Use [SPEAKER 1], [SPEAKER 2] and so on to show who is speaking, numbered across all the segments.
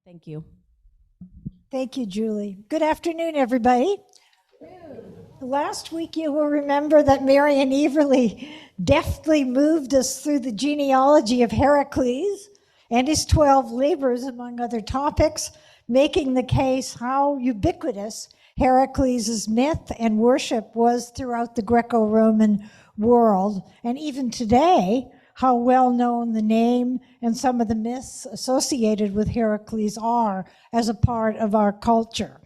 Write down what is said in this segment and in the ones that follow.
[SPEAKER 1] Thank you.
[SPEAKER 2] Thank you, Julie. Good afternoon, everybody. Last week, you will remember that Marian Eaverly deftly moved us through the genealogy of Heracles and his 12 labors, among other topics, making the case how ubiquitous Heracles' myth and worship was throughout the Greco-Roman world. And even today, how well known the name and some of the myths associated with Heracles are as a part of our culture.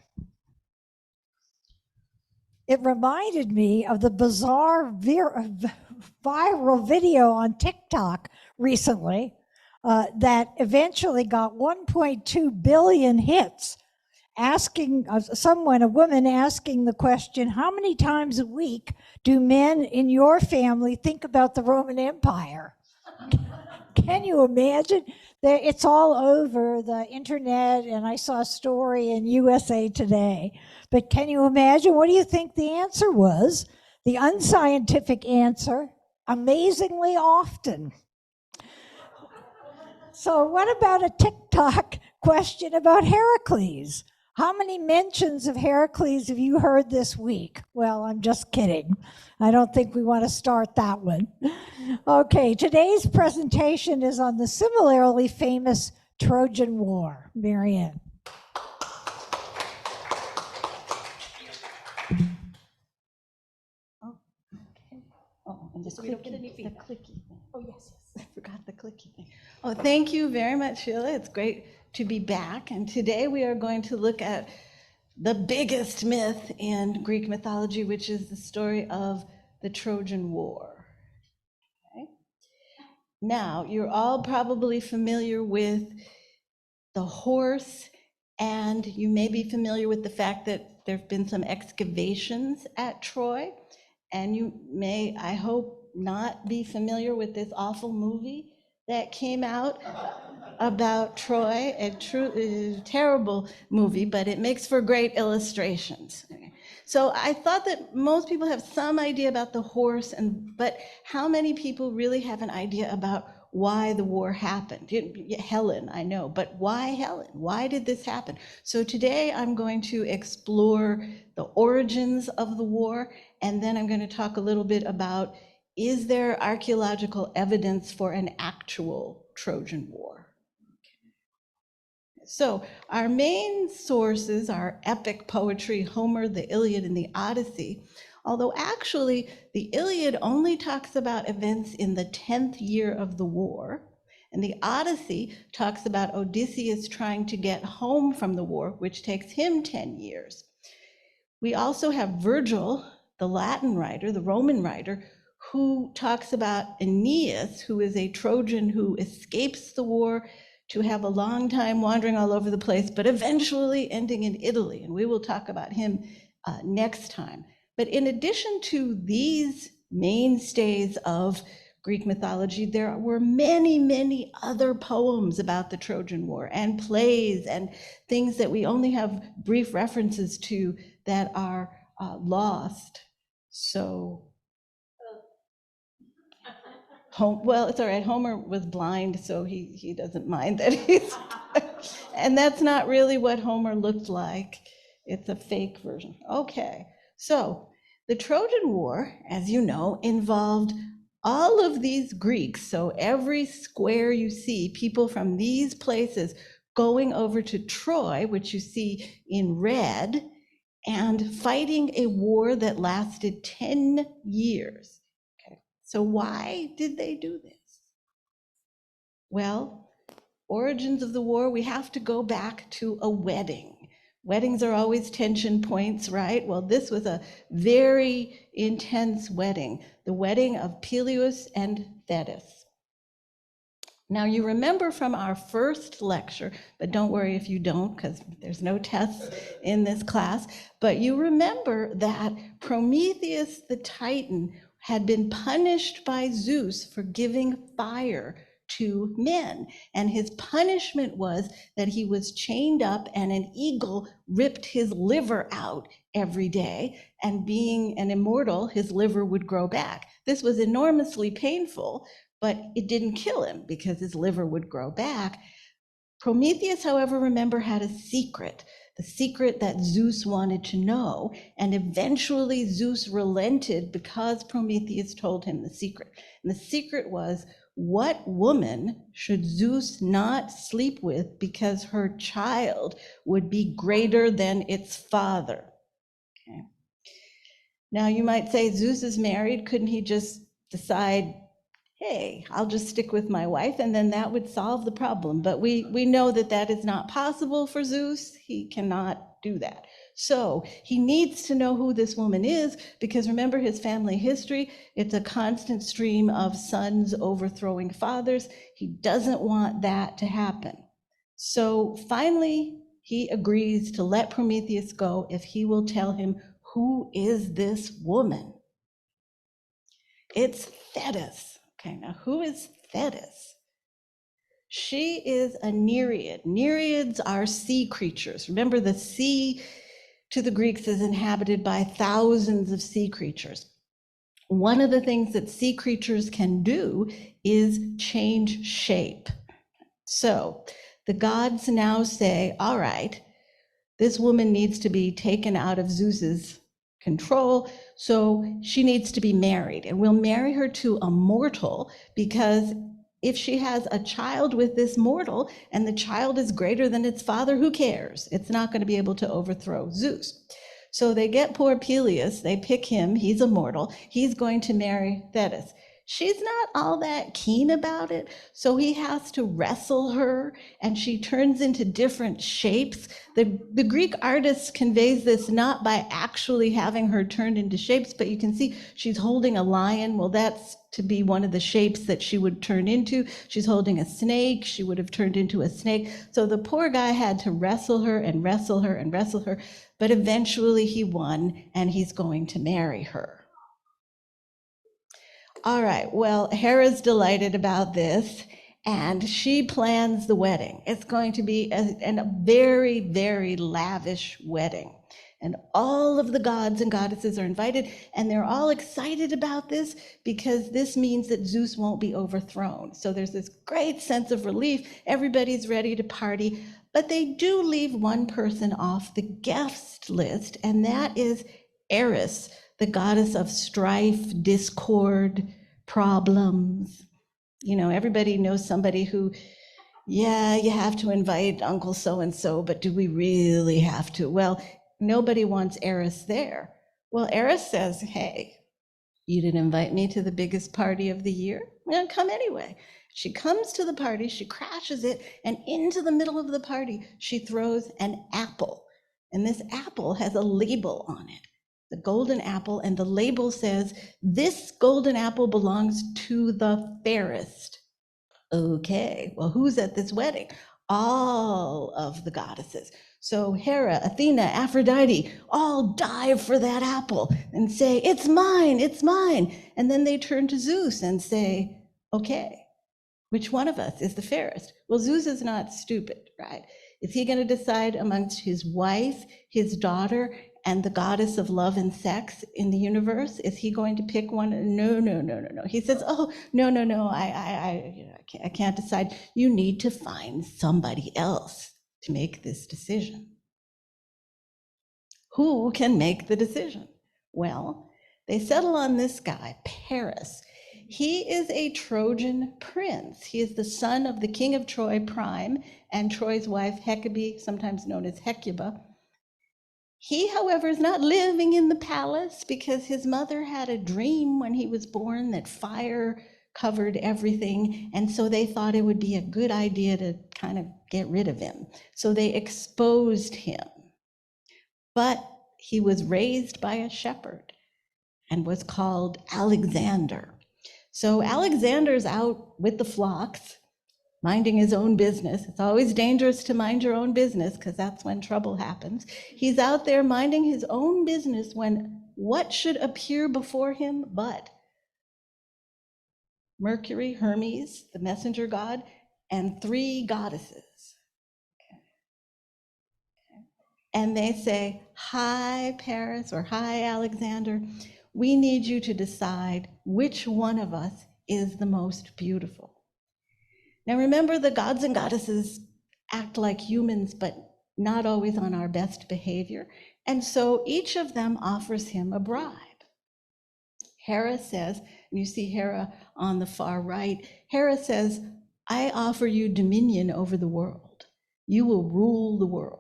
[SPEAKER 2] It reminded me of the bizarre viral video on TikTok recently that eventually got 1.2 billion hits, asking a woman asking the question, how many times a week do men in your family think about the Roman Empire? Can you imagine? It's all over the internet, and I saw a story in USA Today. But can you imagine? What do you think the answer was? The unscientific answer, amazingly often. So what about a TikTok question about Heracles? How many mentions of Heracles have you heard this week? Well, I'm just kidding. I don't think we want to start that one. Okay, today's presentation is on the similarly famous Trojan War. Marianne.
[SPEAKER 3] Oh, okay. Oh, and just
[SPEAKER 1] So we don't get any
[SPEAKER 3] the
[SPEAKER 1] feedback.
[SPEAKER 3] clicky thing.
[SPEAKER 1] Oh, yes.
[SPEAKER 3] I forgot the clicky thing. Oh, thank you very much, Sheila. It's great to be back. And today we are going to look at the biggest myth in Greek mythology, which is the story of the Trojan War. Okay. Now, you're all probably familiar with the horse, and you may be familiar with the fact that there have been some excavations at Troy. And you may, I hope, not be familiar with this awful movie that came out about Troy, a terrible movie, but it makes for great illustrations. So I thought that most people have some idea about the horse, but how many people really have an idea about why the war happened? Helen, I know, but why Helen? Why did this happen? So today I'm going to explore the origins of the war, and then I'm going to talk a little bit about, is there archaeological evidence for an actual Trojan War? So our main sources are epic poetry, Homer, the Iliad, and the Odyssey, although actually the Iliad only talks about events in the 10th year of the war, and the Odyssey talks about Odysseus trying to get home from the war, which takes him 10 years. We also have Virgil, the Latin writer, the Roman writer, who talks about Aeneas, who is a Trojan who escapes the war to have a long time wandering all over the place, but eventually ending in Italy. And we will talk about him next time. But in addition to these mainstays of Greek mythology, there were many, many other poems about the Trojan War and plays and things that we only have brief references to that are lost. So well, it's all right. Homer was blind, so he doesn't mind that he's, and that's not really what Homer looked like. It's a fake version. Okay, so the Trojan War, as you know, involved all of these Greeks. So every square you see, people from these places going over to Troy, which you see in red, and fighting a war that lasted 10 years. So why did they do this? Well, origins of the war, we have to go back to a wedding. Weddings are always tension points, right? Well, this was a very intense wedding, the wedding of Peleus and Thetis. Now, you remember from our first lecture, but don't worry if you don't, because there's no tests in this class, but you remember that Prometheus the Titan had been punished by Zeus for giving fire to men. And his punishment was that he was chained up and an eagle ripped his liver out every day. And being an immortal, his liver would grow back. This was enormously painful, but it didn't kill him because his liver would grow back. Prometheus, however, remember, had a secret, the secret that Zeus wanted to know, and eventually Zeus relented because Prometheus told him the secret. And the secret was, what woman should Zeus not sleep with because her child would be greater than its father? Okay. Now you might say, Zeus is married, couldn't he just decide, hey, I'll just stick with my wife, and then that would solve the problem? But we know that that is not possible for Zeus. He cannot do that. So he needs to know who this woman is, because remember his family history, it's a constant stream of sons overthrowing fathers. He doesn't want that to happen. So finally, he agrees to let Prometheus go if he will tell him, who is this woman? It's Thetis. Okay, now who is Thetis? She is a Nereid. Nereids are sea creatures. Remember, the sea to the Greeks is inhabited by thousands of sea creatures. One of the things that sea creatures can do is change shape. So the gods now say, all right, this woman needs to be taken out of Zeus's control, so she needs to be married, and we'll marry her to a mortal, because if she has a child with this mortal and the child is greater than its father, who cares? It's not going to be able to overthrow Zeus. So they get poor Peleus, they pick him, he's a mortal, he's going to marry Thetis. She's not all that keen about it, so he has to wrestle her, and she turns into different shapes. The Greek artist conveys this not by actually having her turned into shapes, but you can see she's holding a lion. Well, that's to be one of the shapes that she would turn into. She's holding a snake. She would have turned into a snake. So the poor guy had to wrestle her and wrestle her and wrestle her, but eventually he won, and he's going to marry her. All right, well, Hera's delighted about this, and she plans the wedding. It's going to be a very, very lavish wedding. And all of the gods and goddesses are invited, and they're all excited about this because this means that Zeus won't be overthrown. So there's this great sense of relief. Everybody's ready to party, but they do leave one person off the guest list, and that is Eris, the goddess of strife, discord, problems. You know, everybody knows somebody who, yeah, you have to invite Uncle so-and-so, but do we really have to? Well, nobody wants Eris there. Well, Eris says, hey, you didn't invite me to the biggest party of the year? Well, come anyway. She comes to the party, she crashes it, and into the middle of the party, she throws an apple. And this apple has a label on it, the golden apple, and the label says, this golden apple belongs to the fairest. Okay, well, who's at this wedding? All of the goddesses. So Hera, Athena, Aphrodite, all dive for that apple and say, it's mine, it's mine. And then they turn to Zeus and say, okay, which one of us is the fairest? Well, Zeus is not stupid, right? Is he going to decide amongst his wife, his daughter, and the goddess of love and sex in the universe? Is he going to pick one? No. He says, oh, no, I can't decide. You need to find somebody else to make this decision. Who can make the decision? Well, they settle on this guy, Paris. He is a Trojan prince. He is the son of the king of Troy, Prime, and Troy's wife, Hecabe, sometimes known as Hecuba. He, however, is not living in the palace because his mother had a dream when he was born that fire covered everything, and so they thought it would be a good idea to kind of get rid of him. So they exposed him. But he was raised by a shepherd and was called Alexander. So Alexander's out with the flocks, minding his own business. It's always dangerous to mind your own business because that's when trouble happens. He's out there minding his own business when what should appear before him but Mercury, Hermes, the messenger god, and 3 goddesses. And they say, hi, Paris, or hi, Alexander. We need you to decide which one of us is the most beautiful. Now remember, the gods and goddesses act like humans, but not always on our best behavior. And so each of them offers him a bribe. Hera says, and you see Hera on the far right, Hera says, I offer you dominion over the world. You will rule the world.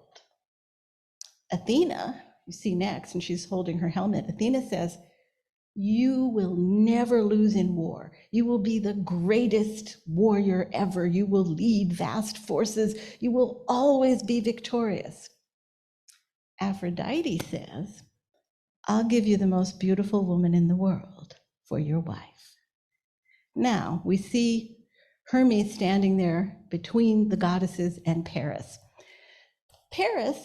[SPEAKER 3] Athena, you see next, and she's holding her helmet, Athena says, you will never lose in war. You will be the greatest warrior ever. You will lead vast forces. You will always be victorious. Aphrodite says, I'll give you the most beautiful woman in the world for your wife. Now, we see Hermes standing there between the goddesses and Paris. Paris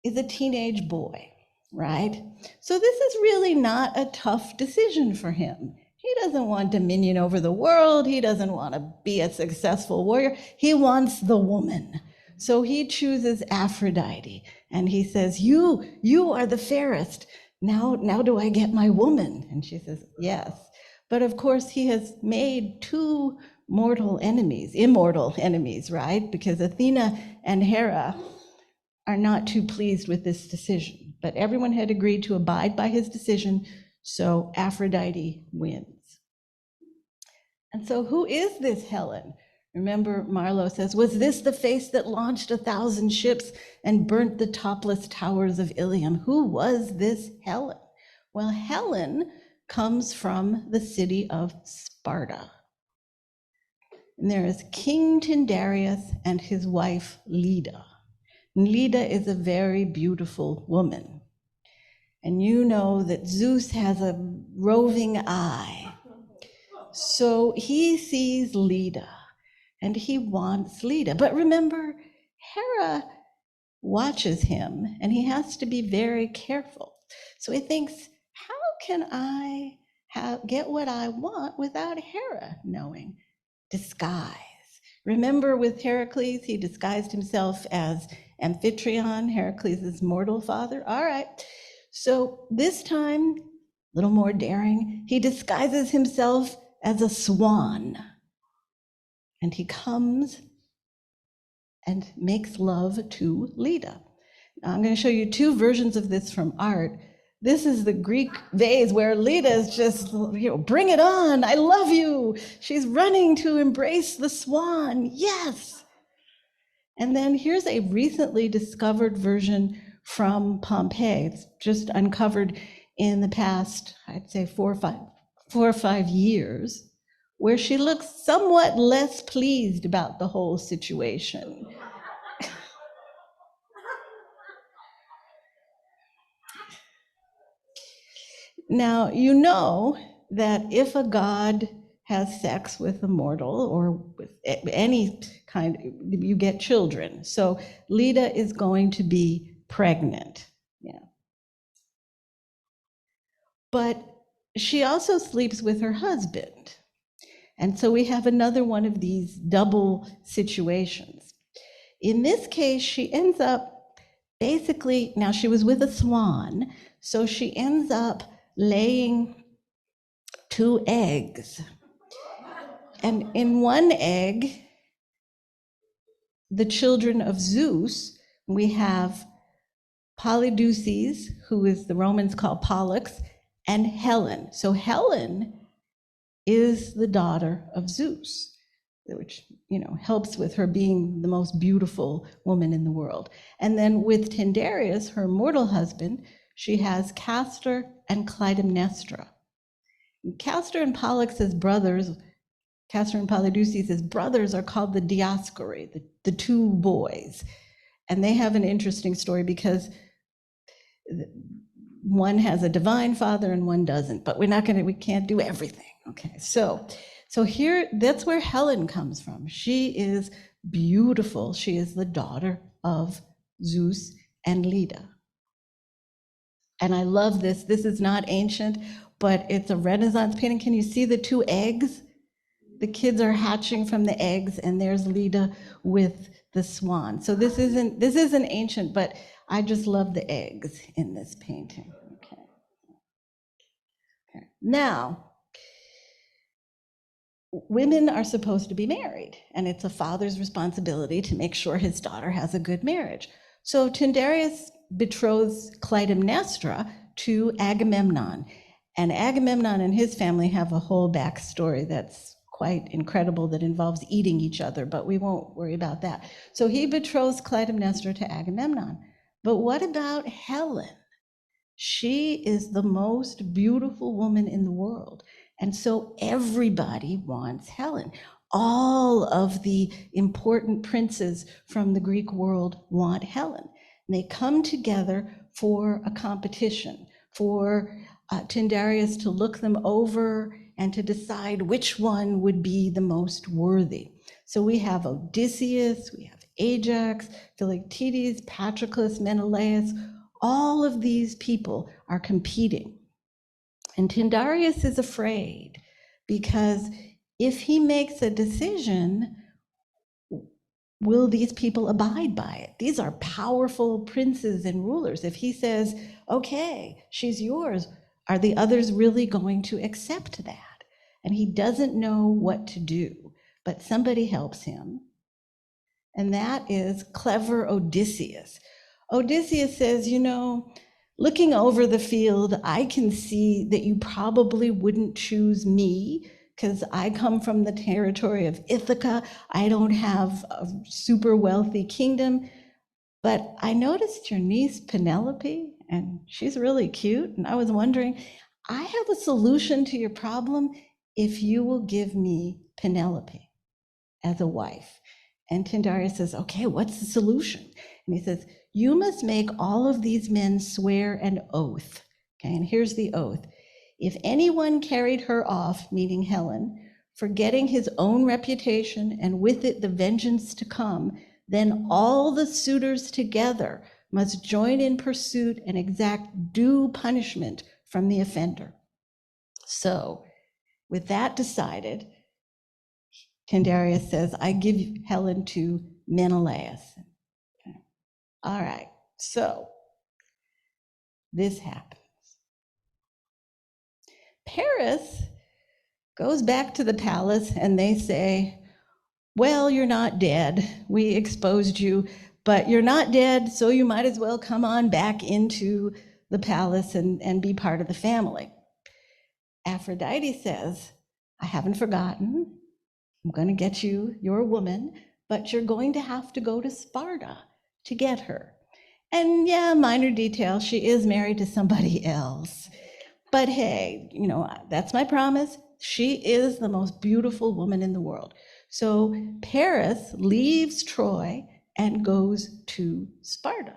[SPEAKER 3] is a teenage boy, right? So this is really not a tough decision for him. He doesn't want dominion over the world. He doesn't want to be a successful warrior. He wants the woman. So he chooses Aphrodite, and he says, you are the fairest. Now do I get my woman? And she says, yes. But of course, he has made two immortal enemies, right? Because Athena and Hera are not too pleased with this decision. But everyone had agreed to abide by his decision, so Aphrodite wins. And so who is this Helen? Remember, Marlowe says, was this the face that launched 1,000 ships and burnt the topless towers of Ilium? Who was this Helen? Well, Helen comes from the city of Sparta. And there is King Tyndareus and his wife Leda. And Leda is a very beautiful woman. And you know that Zeus has a roving eye. So he sees Leda and he wants Leda. But remember, Hera watches him and he has to be very careful. So he thinks, how can I get what I want without Hera knowing? Disguise. Remember with Heracles, he disguised himself as Amphitryon, Heracles' mortal father. All right. So this time, a little more daring, he disguises himself as a swan. And he comes and makes love to Leda. Now, I'm going to show you two versions of this from art. This is the Greek vase where Leda is just, bring it on, I love you. She's running to embrace the swan, yes. And then here's a recently discovered version from Pompeii. It's just uncovered in the past, I'd say 4 or 5 years, where she looks somewhat less pleased about the whole situation. Now, you know that if a god has sex with a mortal or with any kind, you get children. So Leda is going to be pregnant. Yeah. But she also sleeps with her husband. And so we have another one of these double situations. In this case, she ends up basically, now she was with a swan, so she ends up laying 2 eggs. And in one egg, the children of Zeus, we have Polydeuces, who is the Romans call Pollux, and Helen. So Helen is the daughter of Zeus, which helps with her being the most beautiful woman in the world. And then with Tyndareus, her mortal husband, she has Castor and Clytemnestra. Castor and Pollux as brothers, Castor and Polydeuces as brothers are called the Dioscuri, the 2 boys. And they have an interesting story because one has a divine father and one doesn't, but we can't do everything. Okay, so here, that's where Helen comes from. She is beautiful. She is the daughter of Zeus and Leda. And I love this. This is not ancient, but it's a Renaissance painting. Can you see the 2 eggs? The kids are hatching from the eggs, and there's Leda with the swan. So this isn't ancient, but I just love the eggs in this painting. Okay. Now, women are supposed to be married, and it's a father's responsibility to make sure his daughter has a good marriage. So Tyndareus betroths Clytemnestra to Agamemnon. And Agamemnon and his family have a whole backstory that's quite incredible that involves eating each other, but we won't worry about that. So he betroths Clytemnestra to Agamemnon. But what about Helen? She is the most beautiful woman in the world. And so everybody wants Helen. All of the important princes from the Greek world want Helen. And they come together for a competition, for Tyndareus to look them over and to decide which one would be the most worthy. So we have Odysseus, we have Ajax, Philoctetes, Patroclus, Menelaus. All of these people are competing. And Tyndareus is afraid because if he makes a decision, will these people abide by it? These are powerful princes and rulers. If he says, okay, she's yours, are the others really going to accept that? And he doesn't know what to do, but somebody helps him. And that is clever Odysseus. Odysseus says, looking over the field, I can see that you probably wouldn't choose me because I come from the territory of Ithaca. I don't have a super wealthy kingdom, but I noticed your niece Penelope, and she's really cute. And I was wondering, I have a solution to your problem if you will give me Penelope as a wife. And Tyndareus says, okay, what's the solution? And he says, you must make all of these men swear an oath. Okay, and here's the oath. If anyone carried her off, meaning Helen, forgetting his own reputation and with it the vengeance to come, then all the suitors together must join in pursuit and exact due punishment from the offender. So, with that decided, Tyndareus says, I give Helen to Menelaus. All right, so this happens. Paris goes back to the palace and they say, well, you're not dead. We exposed you, but you're not dead, so you might as well come on back into the palace and be part of the family. Aphrodite says, I haven't forgotten. I'm going to get you your woman, but you're going to have to go to Sparta to get her. And yeah, minor detail, she is married to somebody else. But hey, that's my promise. She is the most beautiful woman in the world. So Paris leaves Troy and goes to Sparta.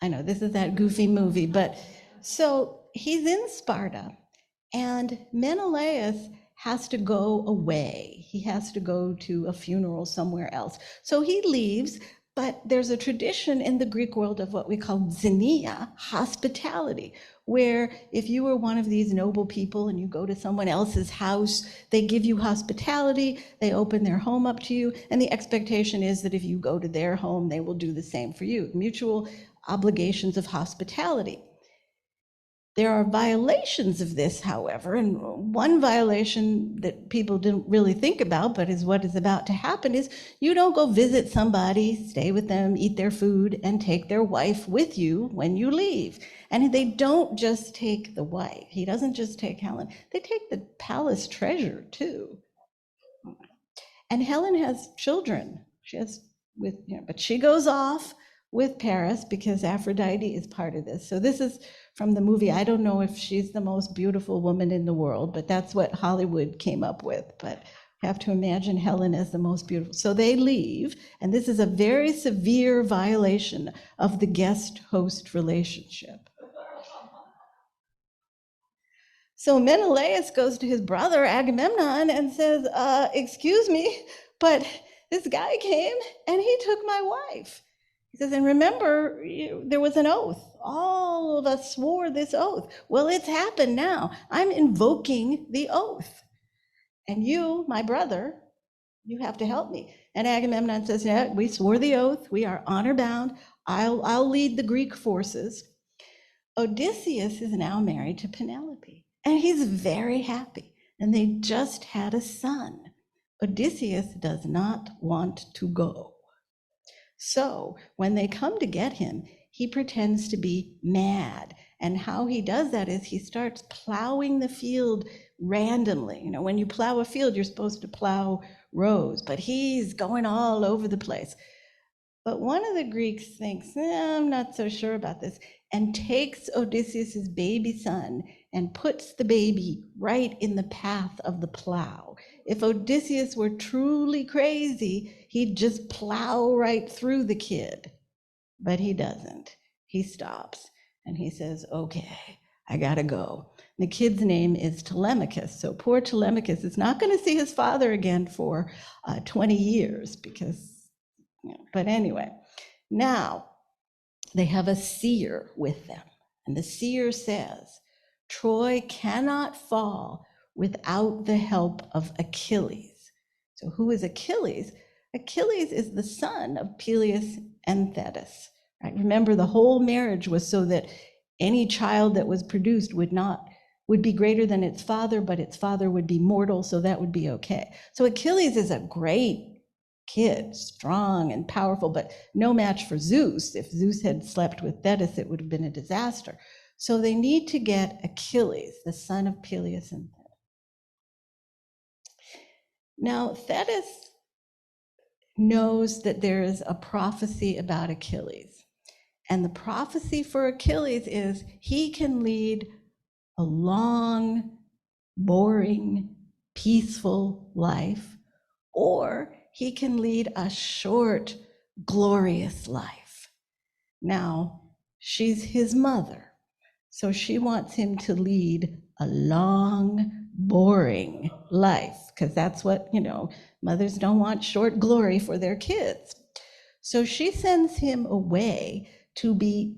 [SPEAKER 3] I know this is that goofy movie, but so he's in Sparta, and Menelaus has to go away. He has to go to a funeral somewhere else. So he leaves, but there's a tradition in the Greek world of what we call xenia, hospitality, where if you were one of these noble people and you go to someone else's house, they give you hospitality, they open their home up to you, and the expectation is that if you go to their home, they will do the same for you. Mutual obligations of hospitality. There are violations of this, however, and one violation that people didn't really think about, but is what is about to happen, is you don't go visit somebody, stay with them, eat their food, and take their wife with you when you leave. And they don't just take the wife. He doesn't just take Helen. They take the palace treasure, too. And Helen has children. But she goes off with Paris because Aphrodite is part of this. So this is from the movie. I don't know if she's the most beautiful woman in the world, but that's what Hollywood came up with. But you have to imagine Helen as the most beautiful. So they leave, and this is a very severe violation of the guest-host relationship. So Menelaus goes to his brother Agamemnon and says, excuse me, but this guy came and he took my wife. He says, and remember, there was an oath. All of us swore this oath. Well, it's happened now. I'm invoking the oath. And you, my brother, you have to help me. And Agamemnon says, yeah, we swore the oath. We are honor bound. I'll lead the Greek forces. Odysseus is now married to Penelope, and he's very happy. and they just had a son. Odysseus does not want to go. So when they come to get him, he pretends to be mad. And how he does that is he starts plowing the field randomly. You know, when you plow a field, you're supposed to plow rows, but he's going all over the place. But one of the Greeks thinks, I'm not so sure about this, and takes Odysseus's baby son and puts the baby right in the path of the plow. If Odysseus were truly crazy, he'd just plow right through the kid. But he doesn't. He stops and he says, okay, I gotta go. The kid's name is Telemachus. So poor Telemachus is not going to see his father again for 20 years because, but anyway, now they have a seer with them. And the seer says, Troy cannot fall without the help of Achilles. So who is Achilles? Achilles is the son of Peleus and Thetis. Right? Remember, the whole marriage was so that any child that was produced would be greater than its father, but its father would be mortal, so that would be okay. So Achilles is a great kid, strong and powerful, but no match for Zeus. If Zeus had slept with Thetis, it would have been a disaster. So they need to get Achilles, the son of Peleus and Thetis. Now, Thetis knows that there is a prophecy about Achilles. And the prophecy for Achilles is he can lead a long, boring, peaceful life, or he can lead a short, glorious life. Now, she's his mother, so she wants him to lead a long, boring life, because that's what, mothers don't want short glory for their kids. So she sends him away to be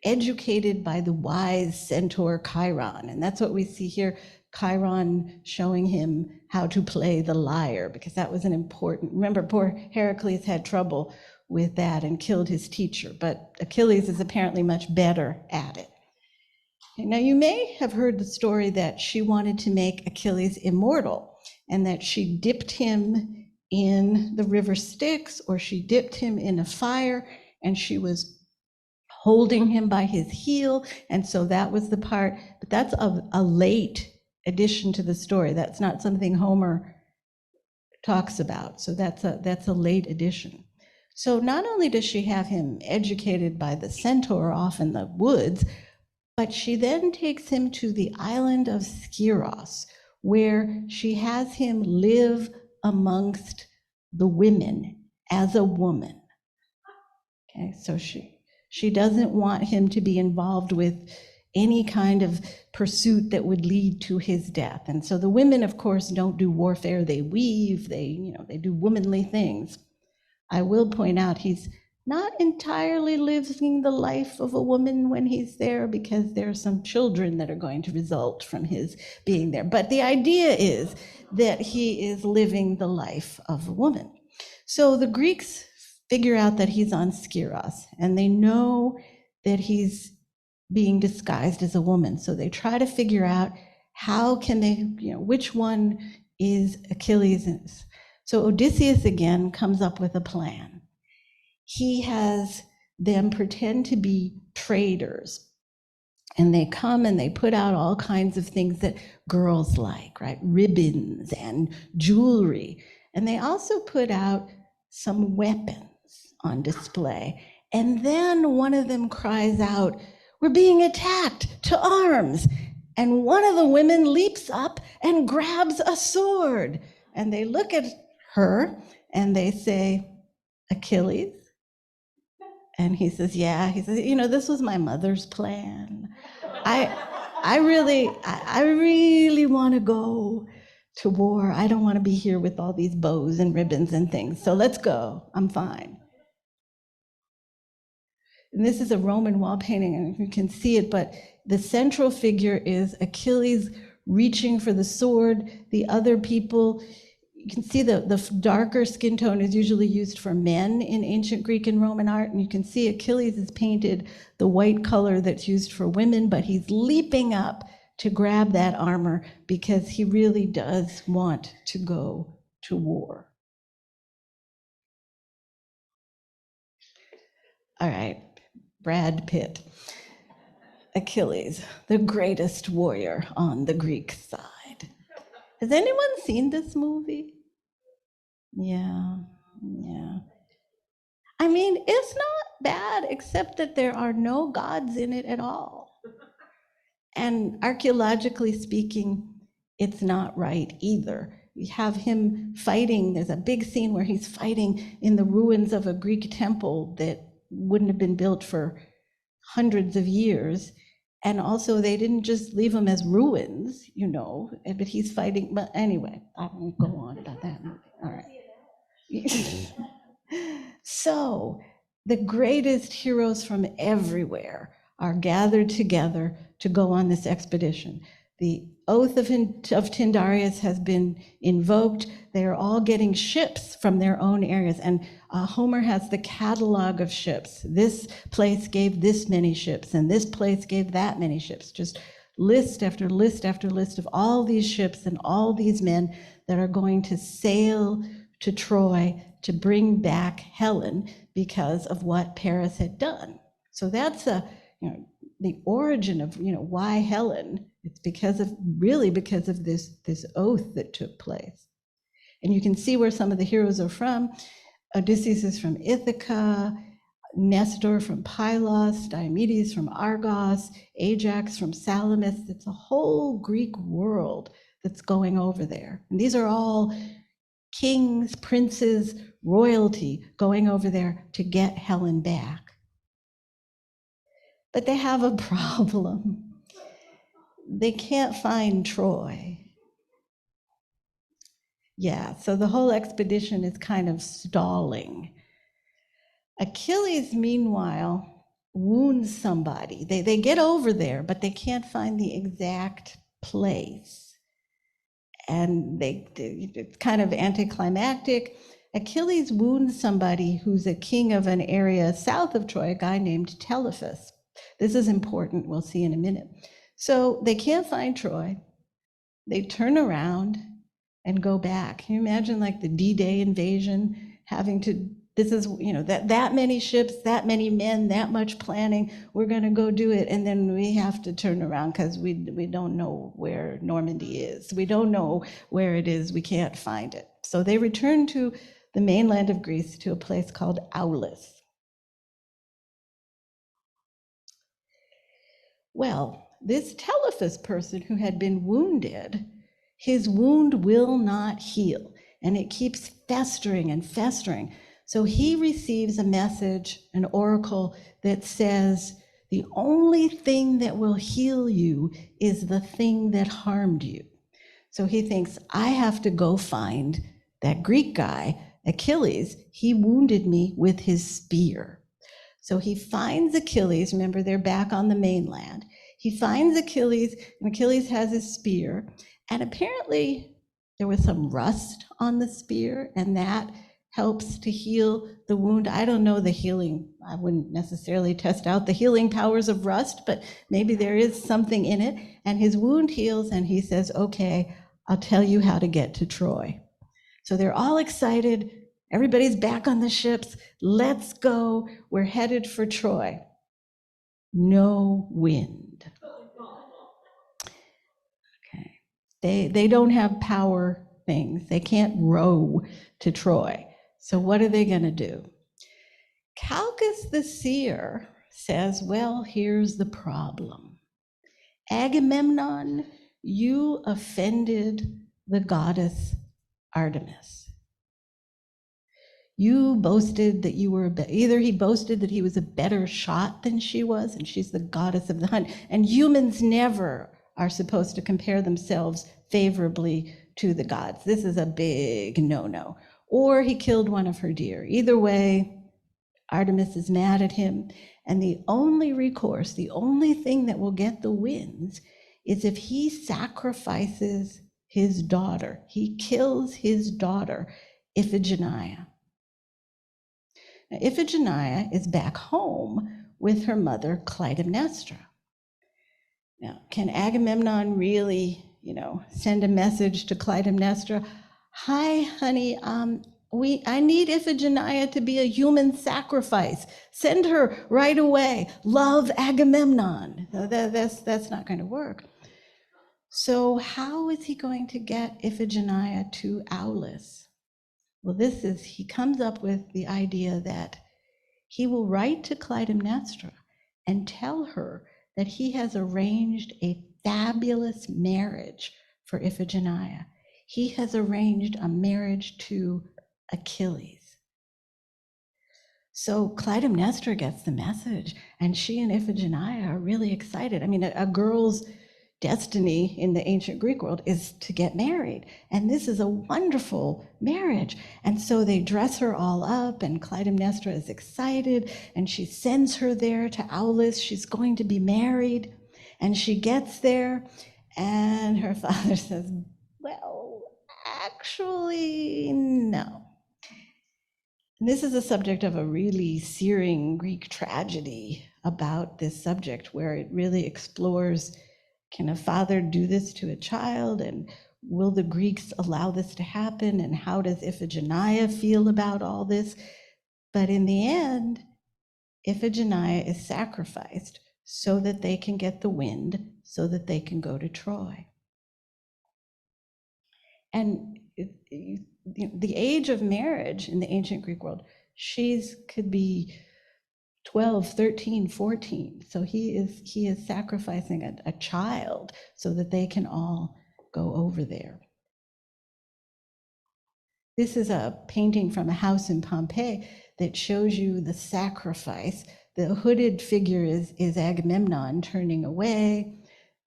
[SPEAKER 3] educated by the wise centaur Chiron. And that's what we see here, Chiron showing him how to play the lyre, because that was an important, remember, poor Heracles had trouble with that and killed his teacher, but Achilles is apparently much better at it. Now, you may have heard the story that she wanted to make Achilles immortal, and that she dipped him in the river Styx, or she dipped him in a fire, and she was holding him by his heel, and so that was the part, but that's a late addition to the story. That's not something Homer talks about, so that's a late addition. So not only does she have him educated by the centaur off in the woods, but she then takes him to the island of Skyros, where she has him live amongst the women as a woman. Okay, so she doesn't want him to be involved with any kind of pursuit that would lead to his death. And so the women, of course, don't do warfare. They weave, they do womanly things. I will point out he's not entirely living the life of a woman when he's there, because there are some children that are going to result from his being there. But the idea is that he is living the life of a woman. So the Greeks figure out that he's on Skyros, and they know that he's being disguised as a woman. So they try to figure out how can they, which one is Achilles. So Odysseus again comes up with a plan. He has them pretend to be traders, and they come and they put out all kinds of things that girls like, right? Ribbons and jewelry. And they also put out some weapons on display. And then one of them cries out, "We're being attacked, to arms." And one of the women leaps up and grabs a sword. And they look at her and they say, "Achilles?" And he says, "Yeah." He says, "This was my mother's plan. I really want to go to war. I don't want to be here with all these bows and ribbons and things. So let's go. I'm fine." And this is a Roman wall painting, and you can see it, but the central figure is Achilles reaching for the sword. The other people, you can see the darker skin tone is usually used for men in ancient Greek and Roman art, and you can see Achilles is painted the white color that's used for women, but he's leaping up to grab that armor because he really does want to go to war. All right, Brad Pitt. Achilles, the greatest warrior on the Greek side. Has anyone seen this movie? Yeah. I mean, it's not bad, except that there are no gods in it at all. And archaeologically speaking, it's not right either. We have him fighting, there's a big scene where he's fighting in the ruins of a Greek temple that wouldn't have been built for hundreds of years. And also they didn't just leave them as ruins, but he's fighting. But anyway, I won't go on about that movie. All right. So the greatest heroes from everywhere are gathered together to go on this expedition. The oath of Tyndareus has been invoked. They are all getting ships from their own areas. And Homer has the catalog of ships. This place gave this many ships, and this place gave that many ships. Just list after list after list of all these ships and all these men that are going to sail to Troy to bring back Helen because of what Paris had done. So that's the origin of why Helen. It's because of this oath that took place. And you can see where some of the heroes are from. Odysseus is from Ithaca, Nestor from Pylos, Diomedes from Argos, Ajax from Salamis. It's a whole Greek world that's going over there. And these are all kings, princes, royalty going over there to get Helen back. But they have a problem. They can't find Troy. Yeah, so the whole expedition is kind of stalling. Achilles, meanwhile, wounds somebody. They get over there, but they can't find the exact place. And it's kind of anticlimactic. Achilles wounds somebody who's a king of an area south of Troy, a guy named Telephus. This is important, we'll see in a minute. So they can't find Troy. They turn around and go back. Can you imagine like the D-Day invasion, that many ships, that many men, that much planning, we're gonna go do it, and then we have to turn around because we don't know where Normandy is. We don't know where it is, we can't find it. So they return to the mainland of Greece to a place called Aulis. Well, this Telephus person who had been wounded, his wound will not heal, and it keeps festering and festering. So he receives a message, an oracle that says, the only thing that will heal you is the thing that harmed you. So he thinks, I have to go find that Greek guy, Achilles. He wounded me with his spear. So he finds Achilles. Remember, they're back on the mainland. He finds Achilles, and Achilles has his spear. And apparently there was some rust on the spear, and that helps to heal the wound. I don't know the healing. I wouldn't necessarily test out the healing powers of rust, but maybe there is something in it. And his wound heals, and he says, okay, I'll tell you how to get to Troy. So they're all excited. Everybody's back on the ships. Let's go. We're headed for Troy. No wind. Okay. They don't have power things. They can't row to Troy. So what are they going to do? Calchas the seer says, well, here's the problem. Agamemnon, you offended the goddess Artemis. You boasted that you were either he boasted that he was a better shot than she was, and she's the goddess of the hunt, and humans never are supposed to compare themselves favorably to the gods. This is a big no-no. Or he killed one of her deer. Either way, Artemis is mad at him, and the only recourse, the only thing that will get the wins is if he sacrifices his daughter. He kills his daughter, Iphigenia. Now, Iphigenia is back home with her mother, Clytemnestra. Now, can Agamemnon really, send a message to Clytemnestra? Hi, honey, I need Iphigenia to be a human sacrifice. Send her right away. Love Agamemnon. That's not going to work. So how is he going to get Iphigenia to Aulis? Well, he comes up with the idea that he will write to Clytemnestra and tell her that he has arranged a fabulous marriage for Iphigenia. He has arranged a marriage to Achilles. So Clytemnestra gets the message, and she and Iphigenia are really excited. I mean, a girl's destiny in the ancient Greek world is to get married, and this is a wonderful marriage. And so they dress her all up, and Clytemnestra is excited, and she sends her there to Aulis. She's going to be married, and she gets there, and her father says, well, actually, no. This is the subject of a really searing Greek tragedy about this subject, where it really explores, can a father do this to a child? And will the Greeks allow this to happen? And how does Iphigenia feel about all this? But in the end, Iphigenia is sacrificed so that they can get the wind, so that they can go to Troy. And the age of marriage in the ancient Greek world, could be 12, 13, 14. So he is sacrificing a child so that they can all go over there. This is a painting from a house in Pompeii that shows you the sacrifice. The hooded figure is Agamemnon turning away.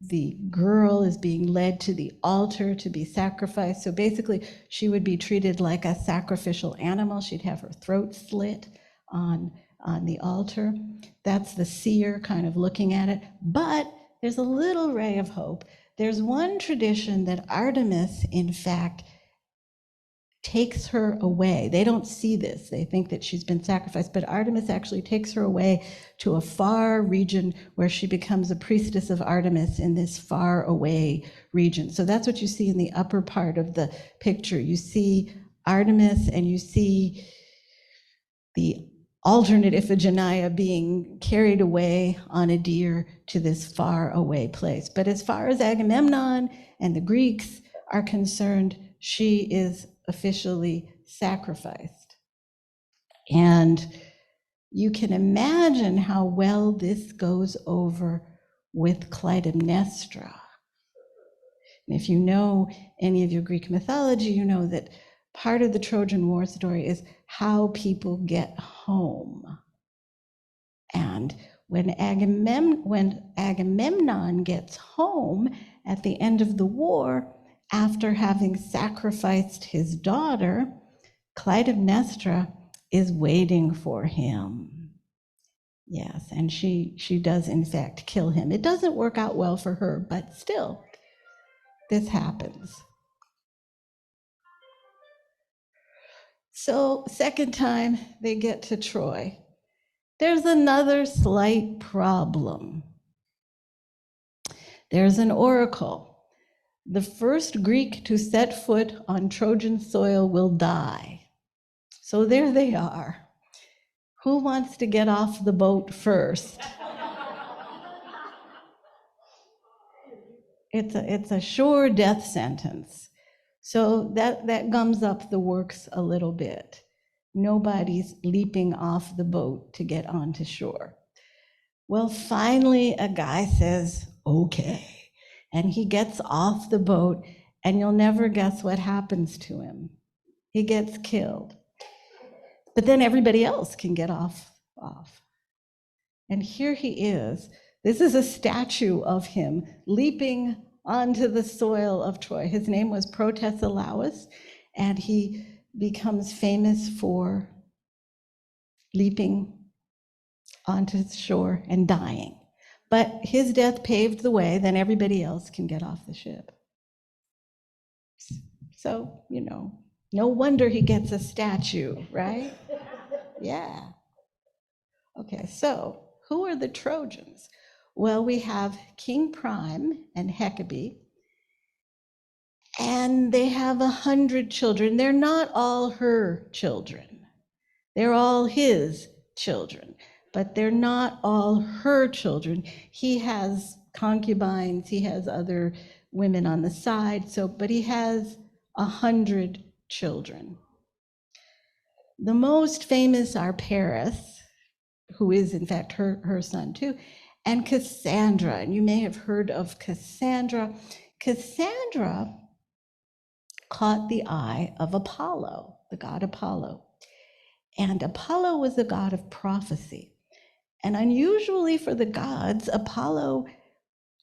[SPEAKER 3] The girl is being led to the altar to be sacrificed. So basically, she would be treated like a sacrificial animal. She'd have her throat slit on the altar. That's the seer kind of looking at it. But there's a little ray of hope. There's one tradition that Artemis, in fact, takes her away. They don't see this. They think that she's been sacrificed, but Artemis actually takes her away to a far region where she becomes a priestess of Artemis in this far away region. So that's what you see in the upper part of the picture. You see Artemis, and you see the alternate Iphigenia being carried away on a deer to this far away place. But as far as Agamemnon and the Greeks are concerned, she is officially sacrificed. And you can imagine how well this goes over with Clytemnestra. And if you know any of your Greek mythology, you know that part of the Trojan War story is how people get home. And when Agamemnon gets home at the end of the war, after having sacrificed his daughter, Clytemnestra is waiting for him. Yes, and she does in fact kill him. It doesn't work out well for her, but still, this happens. So, second time they get to Troy. There's another slight problem. There's an oracle. The first Greek to set foot on Trojan soil will die. So there they are. Who wants to get off the boat first? It's a sure death sentence. So that gums up the works a little bit. Nobody's leaping off the boat to get onto shore. Well, finally, a guy says, okay. And he gets off the boat, and you'll never guess what happens to him. He gets killed. But then everybody else can get off. And here he is. This is a statue of him leaping onto the soil of Troy. His name was Protesilaus, and he becomes famous for leaping onto the shore and dying. But his death paved the way, then everybody else can get off the ship. So, no wonder he gets a statue, right? Yeah. Okay, so who are the Trojans? Well, we have King Prime and Hecate, and they have 100 children. They're not all her children. They're all his children, but they're not all her children. He has concubines, he has other women on the side, but he has 100 children. The most famous are Paris, who is in fact her son too, and Cassandra. And you may have heard of Cassandra. Cassandra caught the eye of Apollo, the god Apollo. And Apollo was the god of prophecy. And unusually for the gods, Apollo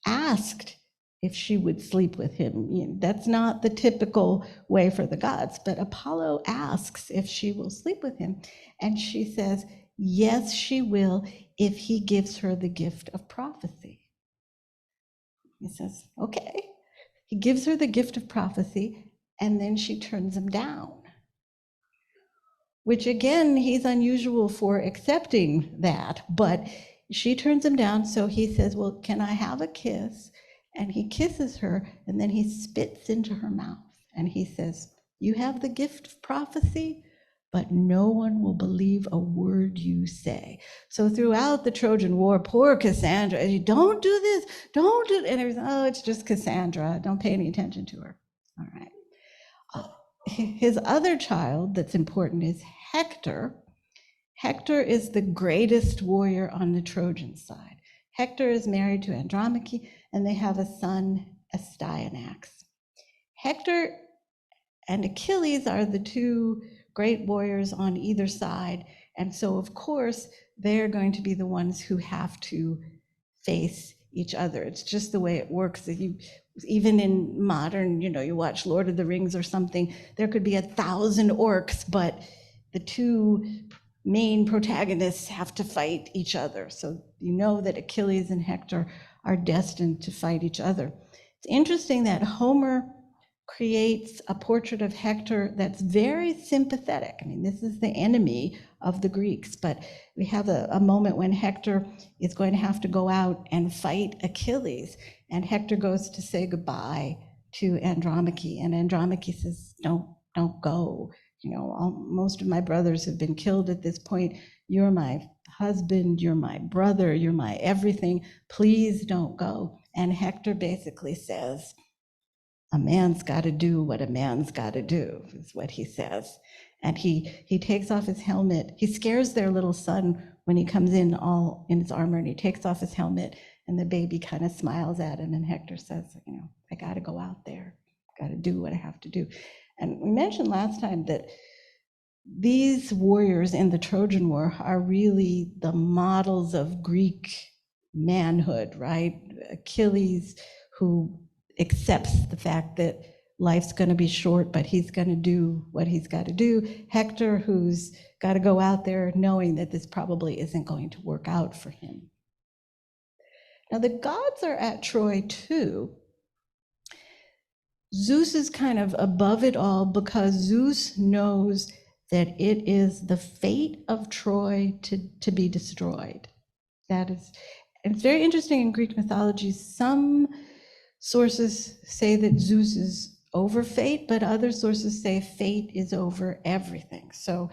[SPEAKER 3] asked if she would sleep with him. That's not the typical way for the gods, but Apollo asks if she will sleep with him. And she says, yes, she will, if he gives her the gift of prophecy. He says, okay. He gives her the gift of prophecy, and then she turns him down. Which again, he's unusual for accepting that, but she turns him down, so he says, well, can I have a kiss? And he kisses her, and then he spits into her mouth, and he says, you have the gift of prophecy, but no one will believe a word you say. So throughout the Trojan War, poor Cassandra, don't do this, don't do it. And everything, oh, it's just Cassandra, don't pay any attention to her. All right. His other child that's important is Hector. Hector is the greatest warrior on the Trojan side. Hector is married to Andromache, and they have a son, Astyanax. Hector and Achilles are the two great warriors on either side, and so of course they're going to be the ones who have to face each other. It's just the way it works. Even in modern, you watch Lord of the Rings or something, there could be 1,000 orcs, but the two main protagonists have to fight each other. So you know that Achilles and Hector are destined to fight each other. It's interesting that Homer creates a portrait of Hector that's very sympathetic. I mean, this is the enemy of the Greeks, but we have a moment when Hector is going to have to go out and fight Achilles, and Hector goes to say goodbye to Andromache, and Andromache says, don't go. Most of my brothers have been killed at this point. You're my husband, you're my brother, you're my everything. Please don't go. And Hector basically says, a man's got to do what a man's got to do, is what he says. And he takes off his helmet. He scares their little son when he comes in all in his armor, and he takes off his helmet, and the baby kind of smiles at him, and Hector says, I got to go out there. I got to do what I have to do. And we mentioned last time that these warriors in the Trojan War are really the models of Greek manhood, right? Achilles, who accepts the fact that life's going to be short, but he's going to do what he's got to do. Hector, who's got to go out there knowing that this probably isn't going to work out for him. Now, the gods are at Troy too. Zeus is kind of above it all because Zeus knows that it is the fate of Troy to be destroyed. And it's very interesting in Greek mythology. Some sources say that Zeus is over fate, but other sources say fate is over everything. So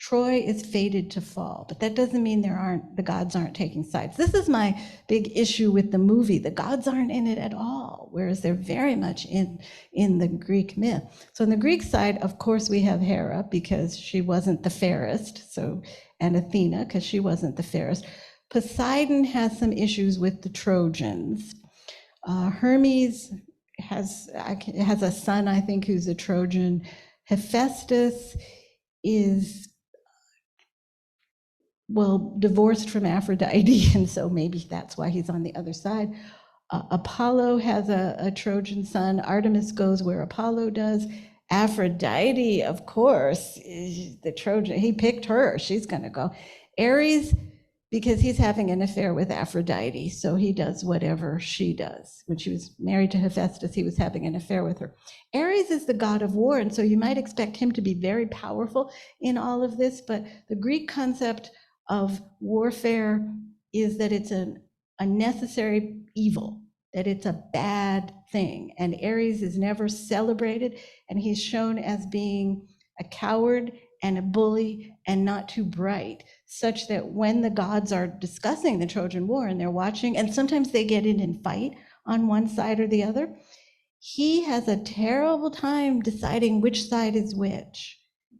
[SPEAKER 3] Troy is fated to fall, but that doesn't mean the gods aren't taking sides. This is my big issue with the movie. The gods aren't in it at all, whereas they're very much in the Greek myth. So on the Greek side, of course, we have Hera because she wasn't the fairest, and Athena because she wasn't the fairest. Poseidon has some issues with the Trojans. Hermes has a son, I think, who's a Trojan. Hephaestus is, divorced from Aphrodite, and so maybe that's why he's on the other side. Apollo has a Trojan son. Artemis goes where Apollo does. Aphrodite, of course, is the Trojan. He picked her. She's going to go. Ares, because he's having an affair with Aphrodite, so he does whatever she does. When she was married to Hephaestus, he was having an affair with her. Ares is the god of war, and so you might expect him to be very powerful in all of this, but the Greek concept of warfare is that it's an a necessary evil, that it's a bad thing. And Ares is never celebrated, and he's shown as being a coward and a bully and not too bright, such that when the gods are discussing the Trojan War and they're watching, and sometimes they get in and fight on one side or the other, he has a terrible time deciding which side is which.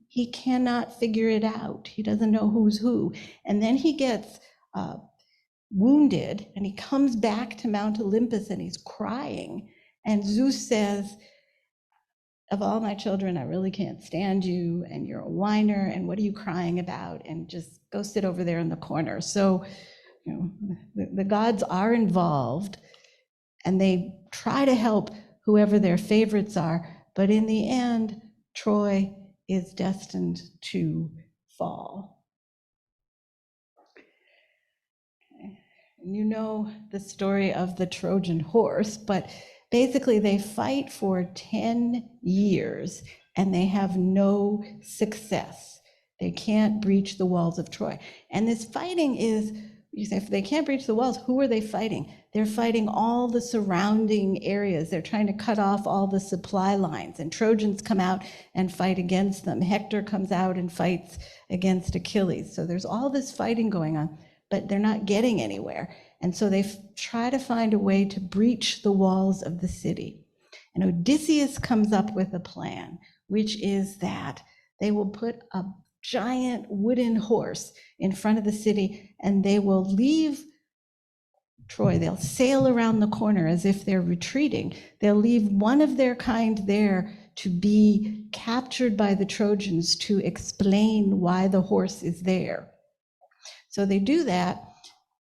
[SPEAKER 3] He cannot figure it out. He doesn't know who's who. And then he gets wounded, and he comes back to Mount Olympus and he's crying. And Zeus says, of all my children, I really can't stand you, and you're a whiner, and what are you crying about? And just go sit over there in the corner. So, the gods are involved, and they try to help whoever their favorites are, but in the end, Troy is destined to fall. Okay. And you know the story of the Trojan horse, but basically they fight for 10 years and they have no success. They can't breach the walls of Troy. And this fighting is, you say, if they can't breach the walls, who are they fighting? They're fighting all the surrounding areas. They're trying to cut off all the supply lines, and Trojans come out and fight against them. Hector comes out and fights against Achilles. So there's all this fighting going on, but they're not getting anywhere. And so they try to find a way to breach the walls of the city. And Odysseus comes up with a plan, which is that they will put a giant wooden horse in front of the city, and they will leave Troy. They'll sail around the corner as if they're retreating. They'll leave one of their kind there to be captured by the Trojans to explain why the horse is there. So they do that.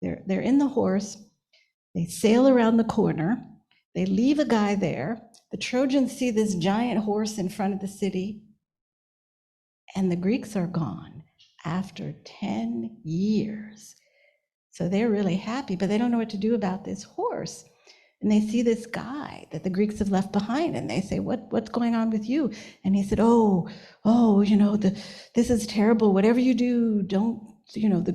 [SPEAKER 3] They're in the horse. They sail around the corner. They leave a guy there. The Trojans see this giant horse in front of the city, and the Greeks are gone after 10 years. So they're really happy, but they don't know what to do about this horse. And they see this guy that the Greeks have left behind, and they say, what's going on with you? And he said, this is terrible. Whatever you do, don't, the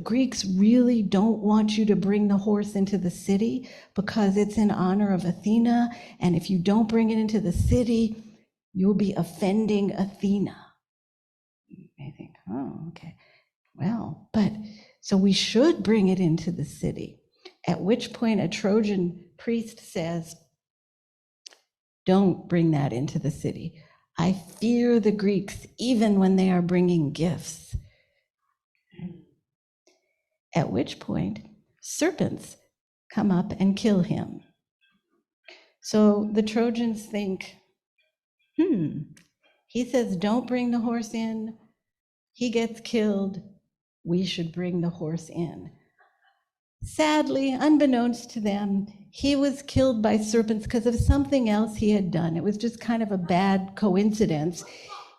[SPEAKER 3] Greeks really don't want you to bring the horse into the city because it's in honor of Athena. And if you don't bring it into the city, you'll be offending Athena. I think, oh, okay. Well, but so we should bring it into the city. At which point a Trojan priest says, don't bring that into the city. I fear the Greeks even when they are bringing gifts. At which point serpents come up and kill him. So the Trojans think, he says, don't bring the horse in. He gets killed. We should bring the horse in. Sadly, unbeknownst to them, he was killed by serpents because of something else he had done. It was just kind of a bad coincidence.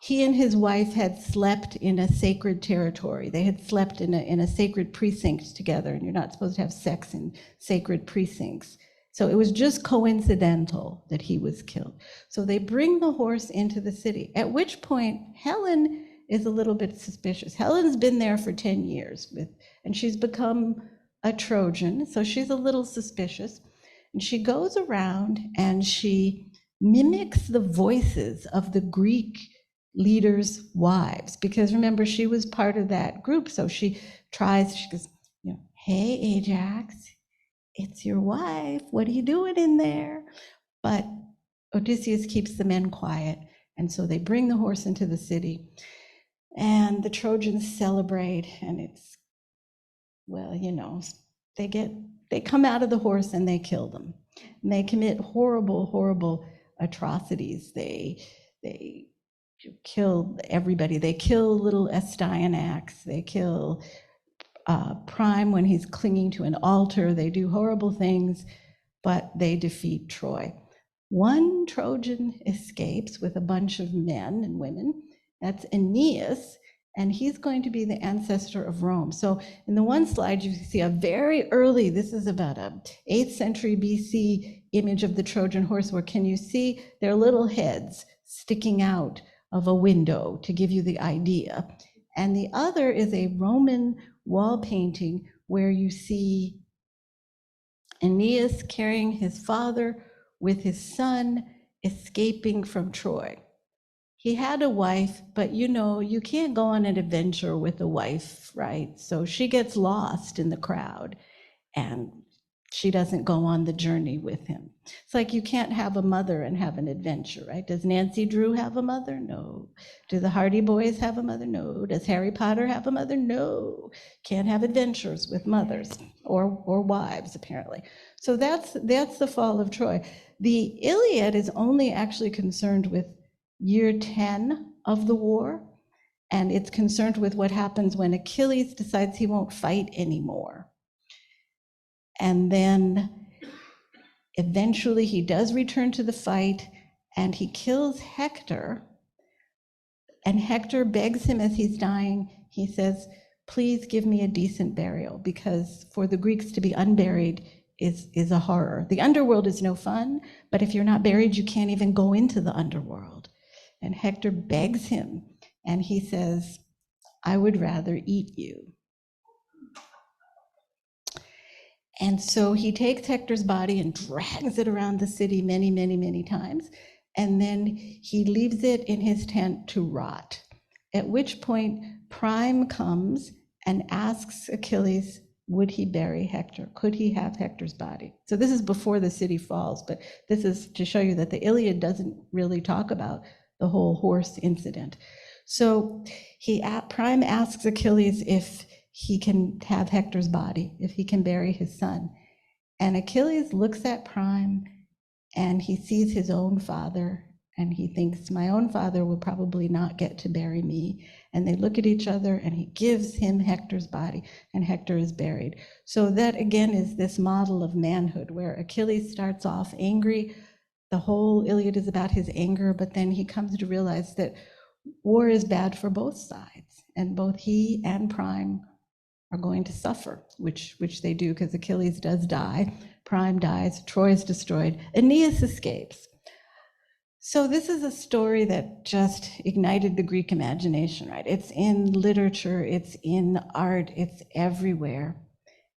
[SPEAKER 3] He and his wife had slept in a sacred territory. They had slept in a sacred precinct together, and you're not supposed to have sex in sacred precincts. So it was just coincidental that he was killed. So they bring the horse into the city, at which point Helen is a little bit suspicious. Helen's been there for 10 years, and she's become a Trojan, so she's a little suspicious. And she goes around and she mimics the voices of the Greek leaders' wives, because remember, she was part of that group. So she goes, hey, Ajax, it's your wife. What are you doing in there? But Odysseus keeps the men quiet, and so they bring the horse into the city. And the Trojans celebrate, and it's, they come out of the horse and they kill them. And they commit horrible, horrible atrocities. They kill everybody. They kill little Astyanax. They kill Priam when he's clinging to an altar. They do horrible things, but they defeat Troy. One Trojan escapes with a bunch of men and women. That's Aeneas, and he's going to be the ancestor of Rome. So in the one slide, you see a very early, this is about a 8th century BC image of the Trojan horse, where can you see their little heads sticking out of a window to give you the idea. And the other is a Roman wall painting where you see Aeneas carrying his father with his son escaping from Troy. He had a wife, but you can't go on an adventure with a wife, right? So she gets lost in the crowd and she doesn't go on the journey with him. It's like you can't have a mother and have an adventure, right? Does Nancy Drew have a mother? No. Do the Hardy Boys have a mother? No. Does Harry Potter have a mother? No. Can't have adventures with mothers or wives, apparently. So that's the fall of Troy. The Iliad is only actually concerned with year 10 of the war, and it's concerned with what happens when Achilles decides he won't fight anymore. And then eventually he does return to the fight and he kills Hector. And Hector begs him as he's dying, he says, please give me a decent burial, because for the Greeks to be unburied is a horror. The underworld is no fun, but if you're not buried, you can't even go into the underworld. And Hector begs him and he says, I would rather eat you. And so he takes Hector's body and drags it around the city many, many, many times. And then he leaves it in his tent to rot. At which point Priam comes and asks Achilles, would he bury Hector? Could he have Hector's body? So this is before the city falls, but this is to show you that the Iliad doesn't really talk about the whole horse incident. So Priam asks Achilles if he can have Hector's body, if he can bury his son. And Achilles looks at Priam and he sees his own father and he thinks, my own father will probably not get to bury me. And they look at each other and he gives him Hector's body and Hector is buried. So that again is this model of manhood where Achilles starts off angry. The whole Iliad is about his anger, but then he comes to realize that war is bad for both sides, and both he and Priam are going to suffer, which they do, because Achilles does die, Priam dies, Troy is destroyed, Aeneas escapes. So this is a story that just ignited the Greek imagination, right? It's in literature, it's in art, it's everywhere.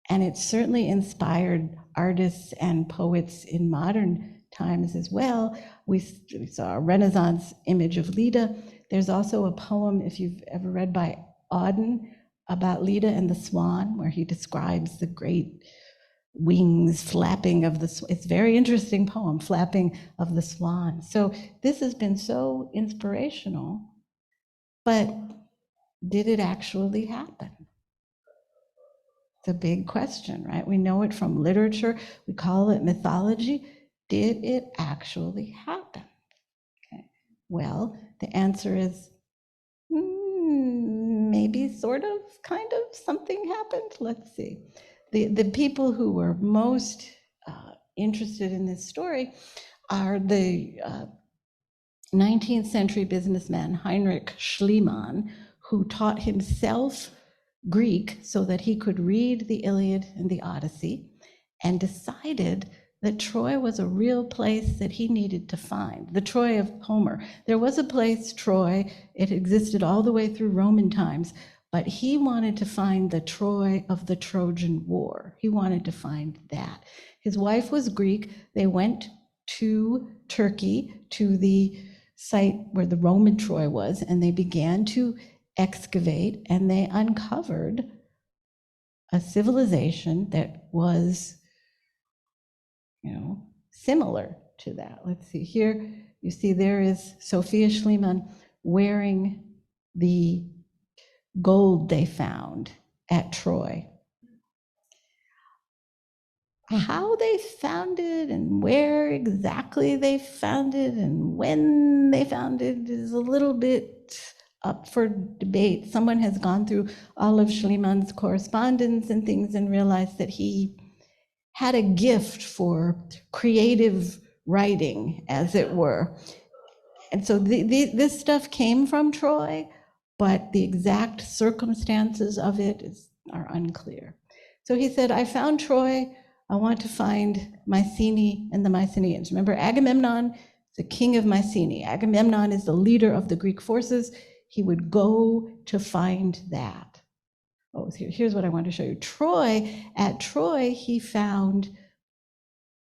[SPEAKER 3] And it certainly inspired artists and poets in modern times as well. We saw a Renaissance image of Leda. There's also a poem, if you've ever read by Auden, about Leda and the swan, where he describes the great wings flapping of the swan. It's a very interesting poem, Flapping of the Swan. So this has been so inspirational, but did it actually happen? It's a big question, right? We know it from literature. We call it mythology. Did it actually happen? Okay. Well, the answer is maybe, sort of, kind of, something happened. Let's see. The people who were most interested in this story are the 19th century businessman Heinrich Schliemann, who taught himself Greek so that he could read the Iliad and the Odyssey, and decided that Troy was a real place that he needed to find, the Troy of Homer. There was a place, Troy, it existed all the way through Roman times, but he wanted to find the Troy of the Trojan War. He wanted to find that. His wife was Greek. They went to Turkey, to the site where the Roman Troy was, and they began to excavate, and they uncovered a civilization that was, similar to that. Let's see here. You see there is Sophia Schliemann wearing the gold they found at Troy. How they found it and where exactly they found it and when they found it is a little bit up for debate. Someone has gone through all of Schliemann's correspondence and things and realized that he had a gift for creative writing, as it were. And so this stuff came from Troy, but the exact circumstances of it are unclear. So he said, I found Troy. I want to find Mycenae and the Mycenaeans. Remember, Agamemnon is the king of Mycenae. Agamemnon is the leader of the Greek forces. He would go to find that. Oh, here's what I want to show you. At Troy, he found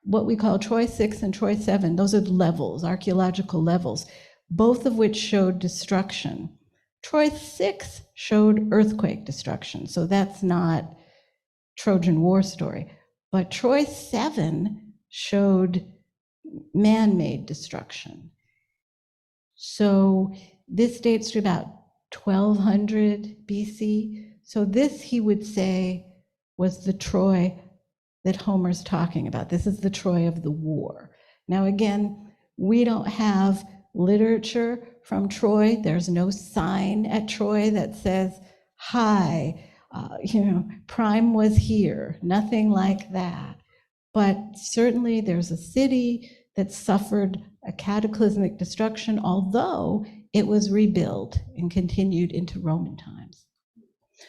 [SPEAKER 3] what we call Troy 6 and Troy 7. Those are the levels, archaeological levels, both of which showed destruction. Troy 6 showed earthquake destruction, so that's not Trojan War story. But Troy 7 showed man-made destruction. So this dates to about 1200 BC. So this, he would say, was the Troy that Homer's talking about. This is the Troy of the war. Now again, we don't have literature from Troy. There's no sign at Troy that says, hi, Prime was here, nothing like that. But certainly there's a city that suffered a cataclysmic destruction, although it was rebuilt and continued into Roman times.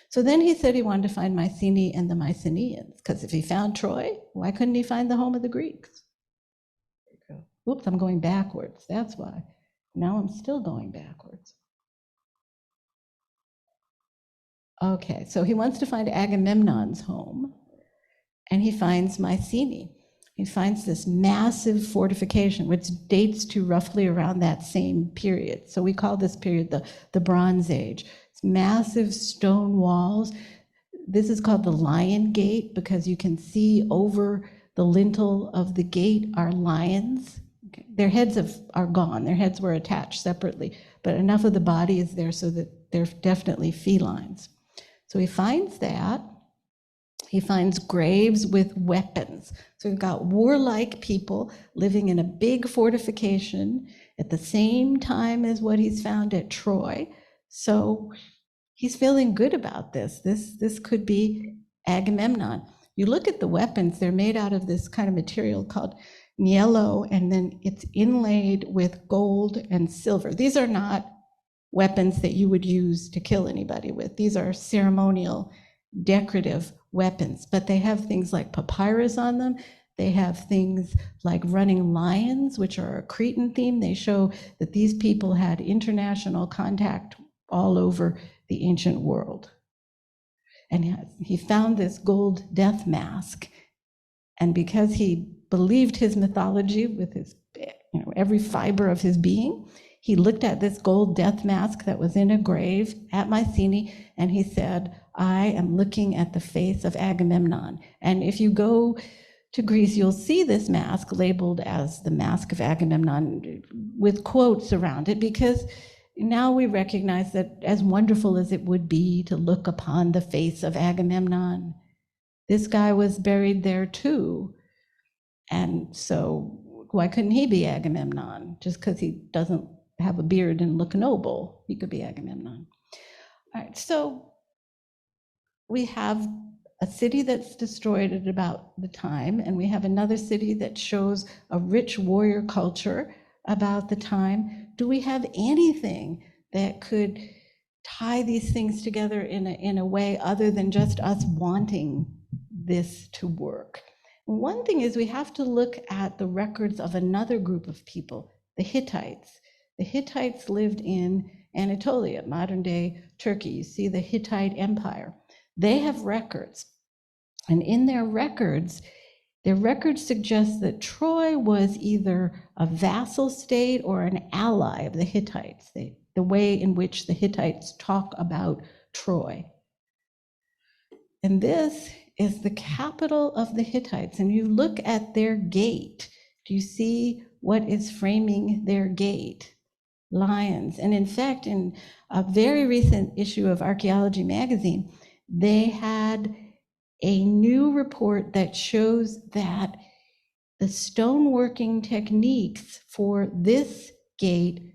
[SPEAKER 3] So then he said he wanted to find Mycenae and the Mycenaeans, because if he found Troy, why couldn't he find the home of the Greeks? Oops, I'm going backwards, that's why. Now I'm still going backwards. Okay, so he wants to find Agamemnon's home, and he finds Mycenae. He finds this massive fortification, which dates to roughly around that same period. So we call this period the Bronze Age. It's massive stone walls. This is called the Lion Gate because you can see over the lintel of the gate are lions. Okay. Their heads are gone. Their heads were attached separately, but enough of the body is there so that they're definitely felines. So he finds that. He finds graves with weapons. So we've got warlike people living in a big fortification at the same time as what he's found at Troy. So he's feeling good about this. This could be Agamemnon. You look at the weapons, they're made out of this kind of material called niello, and then it's inlaid with gold and silver. These are not weapons that you would use to kill anybody with. These are ceremonial, decorative weapons, but they have things like papyrus on them. They have things like running lions, which are a Cretan theme. They show that these people had international contact all over the ancient world. And he found this gold death mask. And because he believed his mythology with his, every fiber of his being, he looked at this gold death mask that was in a grave at Mycenae, and he said, I am looking at the face of Agamemnon. And if you go to Greece, you'll see this mask labeled as the Mask of Agamemnon with quotes around it, because now we recognize that as wonderful as it would be to look upon the face of Agamemnon, this guy was buried there too. And so why couldn't he be Agamemnon? Just because he doesn't have a beard and look noble, he could be Agamemnon. All right, so we have a city that's destroyed at about the time, and we have another city that shows a rich warrior culture about the time. Do we have anything that could tie these things together in a way other than just us wanting this to work? One thing is we have to look at the records of another group of people, the Hittites. The Hittites lived in Anatolia, modern-day Turkey. You see the Hittite Empire. They have records, and in their records suggest that Troy was either a vassal state or an ally of the Hittites, the way in which the Hittites talk about Troy. And this is the capital of the Hittites, and you look at their gate. Do you see what is framing their gate? Lions. And in fact, in a very recent issue of Archaeology magazine, they had a new report that shows that the stoneworking techniques for this gate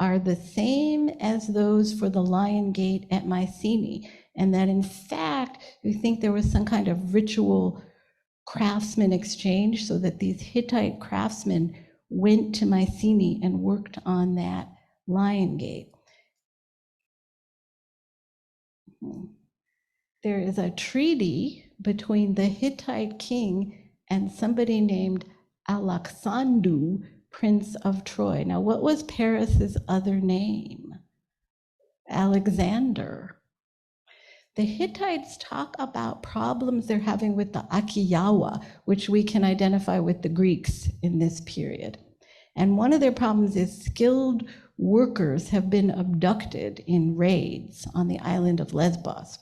[SPEAKER 3] are the same as those for the Lion Gate at Mycenae, and that in fact, we think there was some kind of ritual craftsman exchange so that these Hittite craftsmen went to Mycenae and worked on that Lion Gate. There is a treaty between the Hittite king and somebody named Alexandu, Prince of Troy. Now, what was Paris's other name? Alexander. the Hittites talk about problems they're having with the Akiyawa, which we can identify with the Greeks in this period. And one of their problems is skilled workers have been abducted in raids on the island of Lesbos.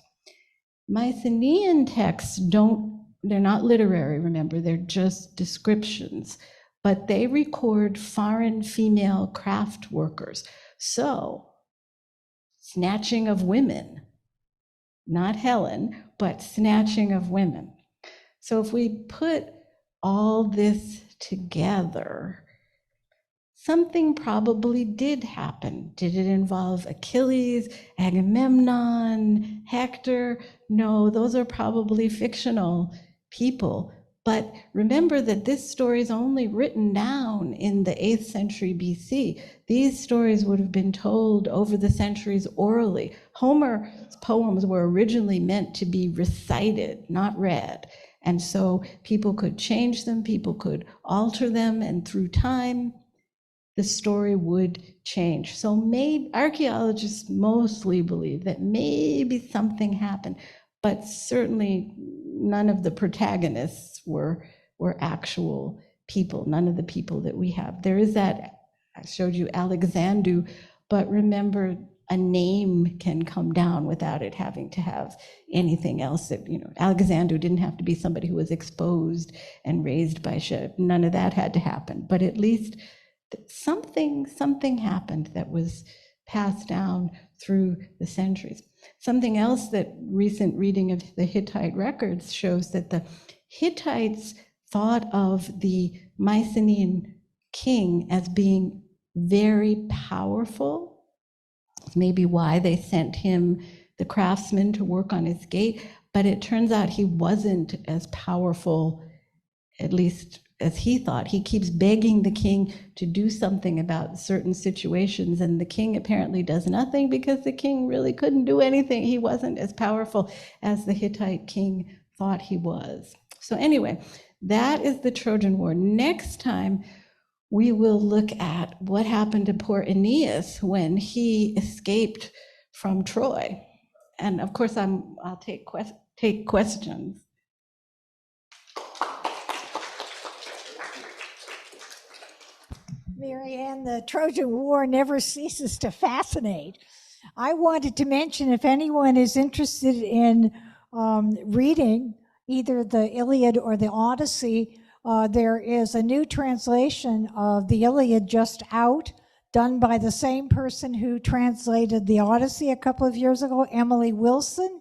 [SPEAKER 3] Mycenaean texts they're not literary, remember, they're just descriptions, but they record foreign female craft workers. So, snatching of women, not Helen, but snatching of women. So if we put all this together, something probably did happen. Did it involve Achilles, Agamemnon, Hector? No, those are probably fictional people. But remember that this story is only written down in the 8th century BC. These stories would have been told over the centuries orally. Homer's poems were originally meant to be recited, not read. And so people could change them, people could alter them, and through time, the story would change. So maybe archaeologists mostly believe that maybe something happened, but certainly none of the protagonists were actual people, none of the people that we have. There is that, I showed you Alexandru, but remember, a name can come down without it having to have anything else. That, Alexandru didn't have to be somebody who was exposed and raised by ship. None of that had to happen, but at least something happened that was passed down through the centuries. Something else that recent reading of the Hittite records shows that the Hittites thought of the Mycenaean king as being very powerful. Maybe why they sent him, the craftsman, to work on his gate, but it turns out he wasn't as powerful, at least as he thought. He keeps begging the king to do something about certain situations, and the king apparently does nothing because the king really couldn't do anything. He wasn't as powerful as the Hittite king thought he was. So anyway, that is the Trojan War. Next time, we will look at what happened to poor Aeneas when he escaped from Troy. And of course, I'll take questions.
[SPEAKER 2] Marianne, the Trojan War never ceases to fascinate. I wanted to mention, if anyone is interested in reading either the Iliad or the Odyssey, there is a new translation of the Iliad just out, done by the same person who translated the Odyssey a couple of years ago, Emily Wilson.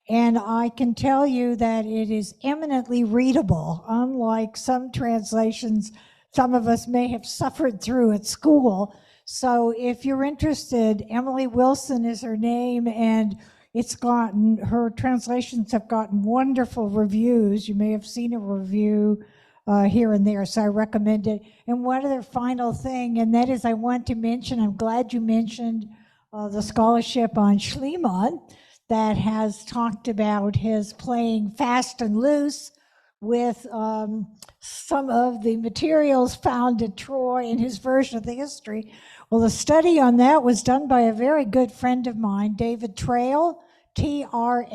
[SPEAKER 2] And I can tell you that it is eminently readable, unlike some translations some of us may have suffered through at school. So if you're interested, Emily Wilson is her name, and her translations have gotten wonderful reviews. You may have seen a review here and there, so I recommend it. And one other final thing, and that is I want to mention, I'm glad you mentioned the scholarship on Schliemann that has talked about his playing fast and loose with some of the materials found at Troy in his version of the history. Well, the study on that was done by a very good friend of mine, David Trail, Trail.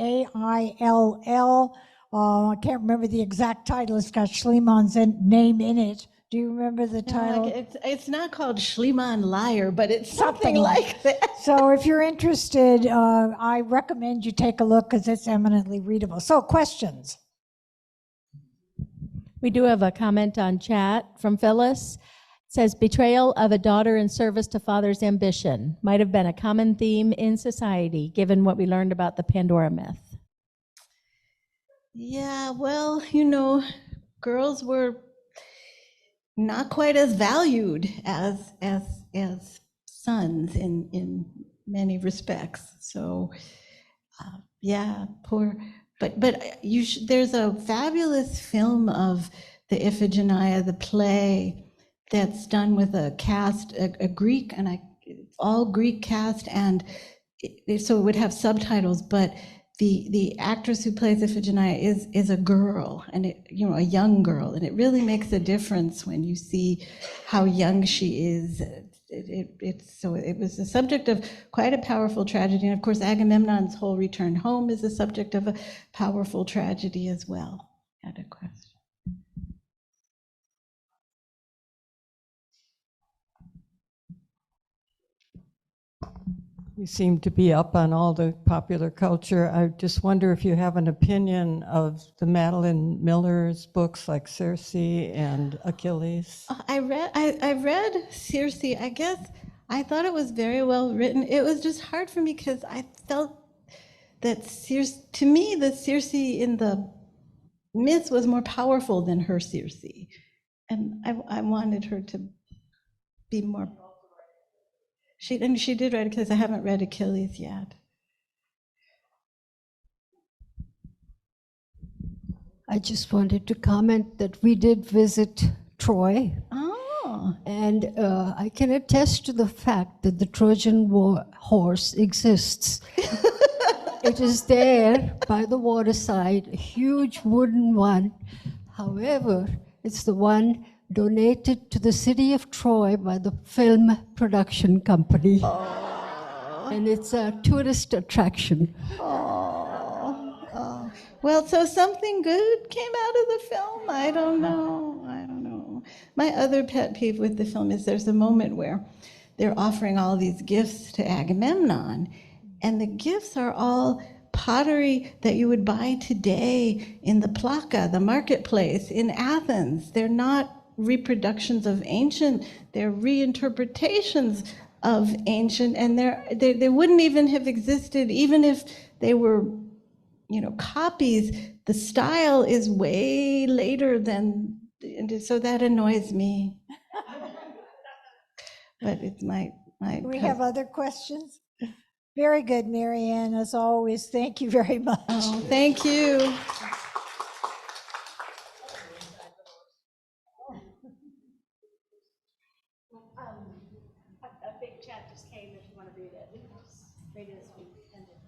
[SPEAKER 2] I can't remember the exact title. It's got Schliemann's name in it. Do you remember the title?
[SPEAKER 3] No, it's not called Schliemann Liar, but it's something like that.
[SPEAKER 2] So if you're interested, I recommend you take a look because it's eminently readable. So questions?
[SPEAKER 1] We do have a comment on chat from Phyllis. It says, betrayal of a daughter in service to father's ambition might have been a common theme in society, given what we learned about the Pandora myth.
[SPEAKER 3] Yeah, well, girls were not quite as valued as sons in many respects. So, yeah, poor. But there's a fabulous film of the Iphigenia, the play, that's done with a cast, a Greek, and all Greek cast, and so it would have subtitles. But the actress who plays Iphigenia is a girl, and a young girl, and it really makes a difference when you see how young she is it was the subject of quite a powerful tragedy. And of course, Agamemnon's whole return home is the subject of a powerful tragedy as well. Had a question.
[SPEAKER 4] You seem to be up on all the popular culture. I just wonder if you have an opinion of the Madeline Miller's books like Circe and Achilles.
[SPEAKER 3] I read Circe. I guess I thought it was very well written. It was just hard for me because I felt that Circe, to me, the Circe in the myth was more powerful than her Circe, and I wanted her to be more. She did write it because I haven't read Achilles yet.
[SPEAKER 5] I just wanted to comment that we did visit Troy,
[SPEAKER 3] Oh,
[SPEAKER 5] and I can attest to the fact that the Trojan horse exists. It is there by the waterside, a huge wooden one. However, it's the one donated to the city of Troy by the film production company. And it's a tourist attraction.
[SPEAKER 3] oh. Well, so something good came out of the film? I don't know. My other pet peeve with the film is there's a moment where they're offering all these gifts to Agamemnon, and the gifts are all pottery that you would buy today in the Plaka, the marketplace in Athens. They're not reproductions of ancient, they're reinterpretations of ancient, and they wouldn't even have existed even if they were, copies. The style is way later than, so that annoys me. But it's my.
[SPEAKER 2] Do we have other questions? Very good, Marianne, as always. Thank you very much.
[SPEAKER 3] Oh, thank you.
[SPEAKER 1] A big chat just came if you want to read it. Read it as we ended.